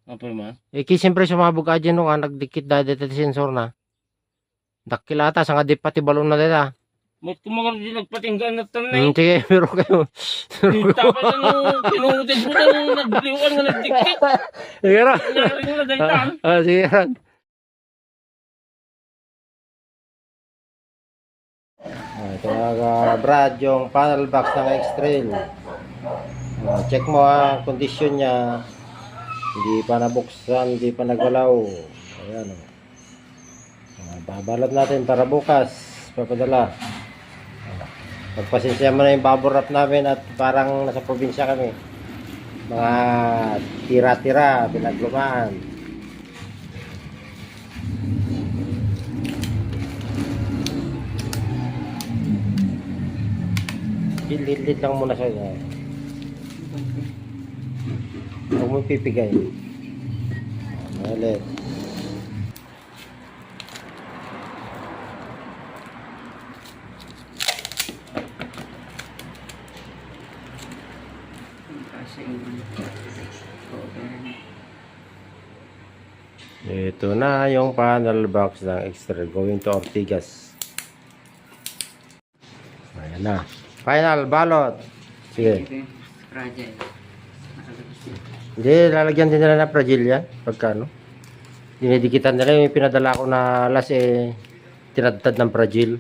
Apa man? Siyempre sumabog ka dyan no, nagdikit dahil dito sensor na. Dakilata, sa nga di pati balon na dito. Ba't kumagal di nagpatinggan na tanay? Sige, pero kayo. Tapos ano, pinungutin mo na nagliwan nga nagdikit. Sige ron. Naring na daytan. Sige ron. Ito nga Brad, yung panel box ng X-Trail. Check mo ang kondisyon niya. Hindi pa nabuksan, hindi pa nagalaw. Ayan o. Babalot natin para bukas papadala. Pagpasensya mo na yung bubble wrap namin at parang nasa probinsya kami. Mga tira-tira, pinaglumaan. Hilit lang muna siya. Huwag mo pipigay. Ulit. Ito na yung panel box ng extra going to Ortigas. Ayan na. Final balot. Sige. Fragile. Hindi, lalagyan din nila na fragile yan. Pagka ano. Dinidikitan nila yung pinadala ko na last tinadtad ng fragile.